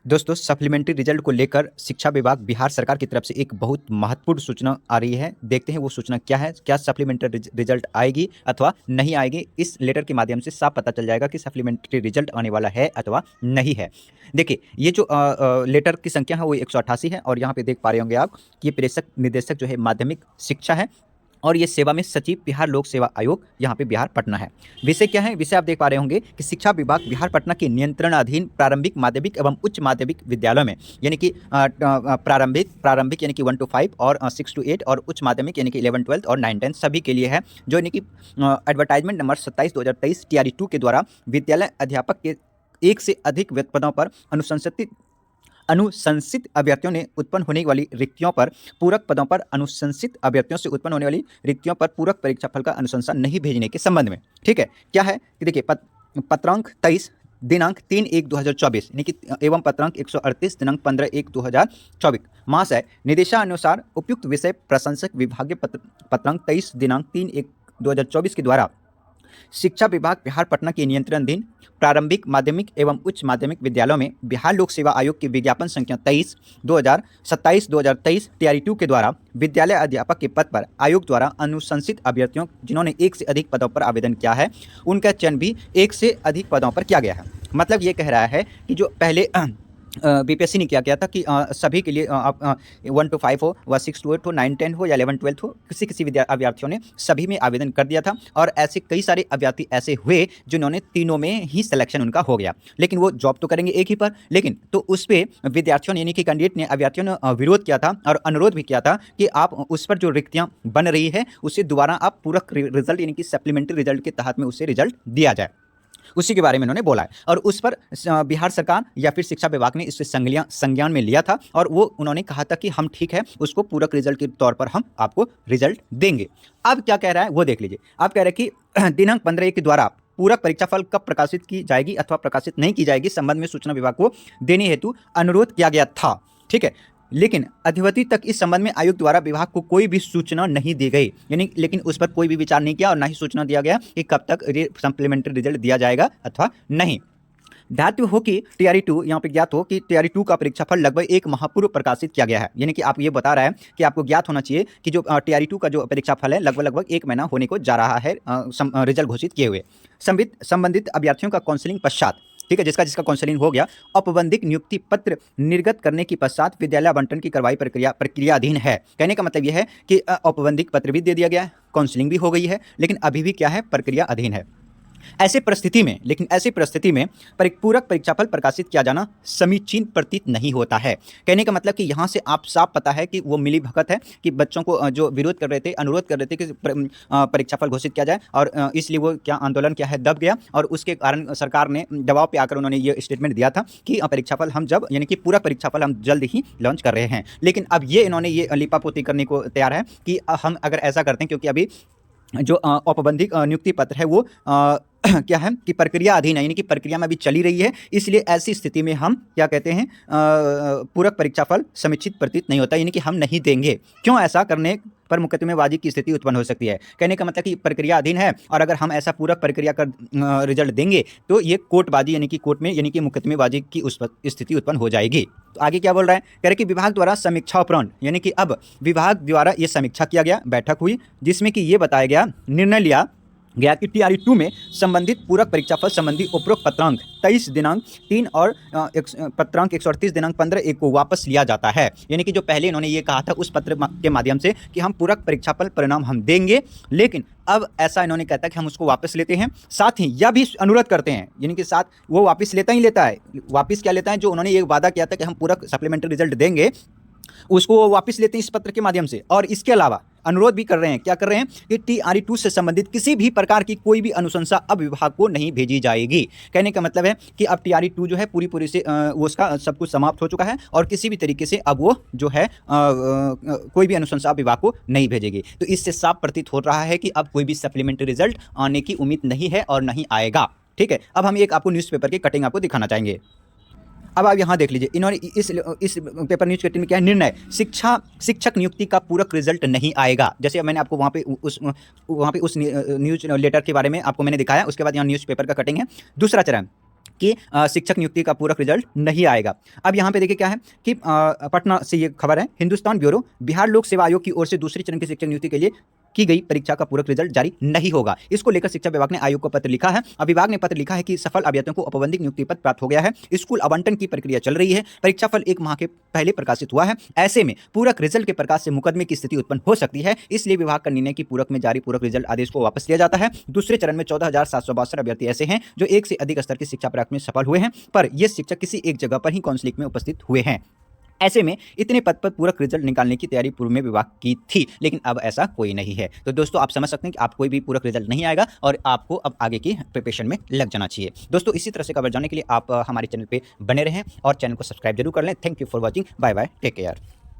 दोस्तों supplementary result को लेकर शिक्षा विभाग बिहार सरकार की तरफ से एक बहुत महत्वपूर्ण सूचना आ रही है। देखते हैं वो सूचना क्या है, क्या सप्लीमेंट्री रिजल्ट आएगी अथवा नहीं आएगी। इस लेटर के माध्यम से साफ पता चल जाएगा कि सप्लीमेंट्री रिजल्ट आने वाला है अथवा नहीं है। देखिए ये जो लेटर की संख्या है वो 188 है और यहाँ पे देख पा रहे होंगे आप कि ये प्रेषक निदेशक जो है माध्यमिक शिक्षा है और ये सेवा में सचिव बिहार लोक सेवा आयोग यहाँ पे बिहार पटना है। विषय क्या है, विषय आप देख पा रहे होंगे कि शिक्षा विभाग बिहार पटना के नियंत्रणाधीन प्रारंभिक माध्यमिक एवं उच्च माध्यमिक विद्यालयों में यानी कि प्रारंभिक यानी कि 1 to 5 और 6 to 8 और उच्च माध्यमिक यानी कि 11 12 और 9 10 सभी के लिए है, जो यानी कि एडवर्टाइजमेंट नंबर 27/2023 TRE 2 के द्वारा विद्यालय अध्यापक के एक से अधिक पदों पर अनुशंसित अभ्यर्थियों ने उत्पन्न होने वाली रिक्तियों पर पूरक पदों पर अनुशंसित अभ्यर्थियों से उत्पन्न होने वाली रिक्तियों पर पूरक परीक्षाफल का अनुशंसा नहीं भेजने के संबंध में। ठीक है, क्या है कि देखिए पत्रांक 23 दिनांक 3/1/2024 यानी कि एवं पत्रांक 138 दिनांक 15/1/2024 महाशय निर्देशानुसार उपयुक्त विषय प्रशंसक विभागीय पत्रांक 23 दिनांक 3/1/2024 के द्वारा शिक्षा विभाग बिहार पटना के नियंत्रणाधीन प्रारंभिक माध्यमिक एवं उच्च माध्यमिक विद्यालयों में बिहार लोक सेवा आयोग की विज्ञापन संख्या 27/2023 TRE 2 के द्वारा विद्यालय अध्यापक के पद पर आयोग द्वारा अनुशंसित अभ्यर्थियों जिन्होंने एक से अधिक पदों पर आवेदन किया है उनका चयन भी एक से अधिक पदों पर किया गया है। मतलब ये कह रहा है कि जो पहले बीपीएससी ने क्या किया था कि सभी के लिए आप 1 to 5 हो व 6 to 8 हो 9 10 हो या 11 12 हो, किसी अभ्यर्थियों ने सभी में आवेदन कर दिया था और ऐसे कई सारे अभ्यर्थी ऐसे हुए जिन्होंने तीनों में ही सिलेक्शन उनका हो गया, लेकिन वो जॉब तो करेंगे एक ही पर, लेकिन तो उस पर विद्यार्थियों ने यानी कि कैंडिडेट ने अभ्यर्थियों ने विरोध किया था और अनुरोध भी किया था कि आप उस पर जो रिक्तियाँ बन रही है उसे दोबारा आप पूरक रिजल्ट यानी कि सप्लीमेंट्री रिजल्ट के तहत में उसे रिजल्ट दिया जाए, उसी के बारे में उन्होंने बोला है। और उस पर बिहार सरकार या फिर शिक्षा विभाग ने इससे संज्ञान में लिया था और वो उन्होंने कहा था कि हम ठीक है उसको पूरक रिजल्ट के तौर पर हम आपको रिजल्ट देंगे। अब क्या कह रहा है वो देख लीजिए। आप कह रहे हैं कि दिनांक 15 के द्वारा पूरक परीक्षाफल कब प्रकाशित की जाएगी अथवा प्रकाशित नहीं की जाएगी संबंध में सूचना विभाग को देने हेतु अनुरोध किया गया था। ठीक है, लेकिन अद्यावधि तक इस संबंध में आयोग द्वारा विभाग को कोई भी सूचना नहीं दी गई, यानी लेकिन उस पर कोई भी विचार नहीं किया और ना ही सूचना दिया गया कि कब तक सप्लीमेंट्री रिजल्ट दिया जाएगा अथवा नहीं। ध्यान हो कि TRE 2 यहाँ पे ज्ञात हो कि TRE 2 का परीक्षाफल लगभग 1 माह पूर्व प्रकाशित किया गया है, यानी कि आप ये बता रहा है कि आपको ज्ञात होना चाहिए कि जो TRE 2 का जो परीक्षाफल है लगभग 1 महीना होने को जा रहा है रिजल्ट घोषित किए हुए। संबंधित अभ्यर्थियों का काउंसलिंग पश्चात, ठीक है, जिसका काउंसलिंग हो गया, औपबंधिक नियुक्ति पत्र निर्गत करने के पश्चात विद्यालय आवंटन की कार्रवाई प्रक्रियाधीन है। कहने का मतलब यह है कि औपबंधिक पत्र भी दे दिया गया है, काउंसलिंग भी हो गई है, लेकिन अभी भी क्या है, प्रक्रिया अधीन है। ऐसे परिस्थिति में पूरक परीक्षाफल प्रकाशित किया जाना समीचीन प्रतीत नहीं होता है। कहने का मतलब कि यहाँ से आप साफ पता है कि वो मिली भगत है कि बच्चों को जो विरोध कर रहे थे, अनुरोध कर रहे थे कि परीक्षाफल घोषित किया जाए और इसलिए वो क्या आंदोलन क्या है दब गया और उसके कारण सरकार ने दबाव पे आकर उन्होंने ये स्टेटमेंट दिया था कि परीक्षाफल हम जब यानी कि पूरा परीक्षाफल हम जल्द ही लॉन्च कर रहे हैं। लेकिन अब ये इन्होंने ये लिपापोती करने को तैयार है कि हम अगर ऐसा करते हैं, क्योंकि अभी जो औपबंधिक नियुक्ति पत्र है वो क्या है कि प्रक्रिया अधीन है, यानी कि प्रक्रिया में अभी चली रही है, इसलिए ऐसी स्थिति में हम क्या कहते हैं पूरक परीक्षाफल समीक्षित प्रतीत नहीं होता, यानी कि हम नहीं देंगे। क्यों? ऐसा करने पर मुकदमेबाजी की स्थिति उत्पन्न हो सकती है। कहने का मतलब कि प्रक्रिया अधीन है और अगर हम ऐसा पूरक प्रक्रिया का रिजल्ट देंगे तो ये कोर्टबाजी यानी कि कोर्ट में यानी कि मुकदमेबाजी की उस स्थिति उत्पन्न हो जाएगी। तो आगे क्या बोल रहा है, कह रहे कि विभाग द्वारा समीक्षा उपरांत, यानी कि अब विभाग द्वारा ये समीक्षा किया गया, बैठक हुई जिसमें कि ये बताया गया, निर्णय लिया गया कि TRE 2 में संबंधित पूरक परीक्षाफल संबंधी उपरोक्त पत्रांक 23 दिनांक 3 और पत्रांक 138 दिनांक 15/1 को वापस लिया जाता है। यानी कि जो पहले इन्होंने ये कहा था उस पत्र के माध्यम से कि हम पूरक परीक्षाफल परिणाम हम देंगे, लेकिन अब ऐसा इन्होंने कहता है कि हम उसको वापस लेते हैं। साथ ही यह भी अनुरोध करते हैं, यानी कि साथ वो वापस लेता है, वापस क्या लेता है, जो उन्होंने ये वादा किया था कि हम पूरक सप्लीमेंट्री रिजल्ट देंगे उसको वो वापस लेते हैं इस पत्र के माध्यम से। और इसके अलावा अनुरोध भी कर रहे हैं, क्या कर रहे हैं कि TRE 2 से संबंधित किसी भी प्रकार की कोई भी अनुशंसा अब विभाग को नहीं भेजी जाएगी। कहने का मतलब है कि अब TRE 2 जो है पूरी से वो उसका सब कुछ समाप्त हो चुका है और किसी भी तरीके से अब वो जो है कोई भी अनुशंसा विभाग को नहीं भेजेगी। तो इससे साफ प्रतीत हो रहा है कि अब कोई भी सप्लीमेंट्री रिजल्ट आने की उम्मीद नहीं है और नहीं आएगा। ठीक है, अब हम एक आपको न्यूज़पेपर की कटिंग आपको दिखाना चाहेंगे। अब आप यहाँ देख लीजिए, इन्होंने इस पेपर न्यूज कटिंग में क्या है, निर्णय शिक्षक नियुक्ति का पूरक रिजल्ट नहीं आएगा। जैसे मैंने आपको वहाँ पे उस न्यूज लेटर के बारे में आपको मैंने दिखाया, उसके बाद यहाँ न्यूज़पेपर का कटिंग है। दूसरा चरण, कि शिक्षक नियुक्ति का पूरक रिजल्ट नहीं आएगा। अब यहाँ पे देखिए क्या है कि पटना से ये खबर है, हिंदुस्तान ब्यूरो, बिहार लोक सेवा आयोग की ओर से दूसरे चरण की शिक्षक नियुक्ति के लिए की गई परीक्षा का पूरक रिजल्ट जारी नहीं होगा। इसको लेकर शिक्षा विभाग ने आयोग को पत्र लिखा है। अब विभाग ने पत्र लिखा है कि सफल अभ्यर्थियों को औपबंधिक नियुक्ति पत्र प्राप्त हो गया है, स्कूल आवंटन की प्रक्रिया चल रही है, परीक्षा फल 1 माह के पहले प्रकाशित हुआ है। ऐसे में पूरक रिजल्ट के प्रकाश से मुकदमे की स्थिति उत्पन्न हो सकती है। इसलिए विभाग का निर्णय की पूरक में जारी पूरक रिजल्ट आदेश को वापस लिया जाता है। दूसरे चरण में 14,762 अभ्यर्थी ऐसे हैं जो 1 से अधिक स्तर की शिक्षा प्राप्त में सफल हुए हैं, पर ये शिक्षक किसी एक जगह पर ही काउंसलिंग में उपस्थित हुए हैं। ऐसे में इतने पद पर पूरक रिजल्ट निकालने की तैयारी पूर्व में विभाग की थी, लेकिन अब ऐसा कोई नहीं है। तो दोस्तों आप समझ सकते हैं कि आप कोई भी पूरक रिजल्ट नहीं आएगा और आपको अब आगे की प्रिपरेशन में लग जाना चाहिए। दोस्तों इसी तरह से खबर जानने के लिए आप हमारे चैनल पे बने रहें और चैनल को सब्सक्राइब जरूर कर लें। Thank you for watching. Bye bye, take care.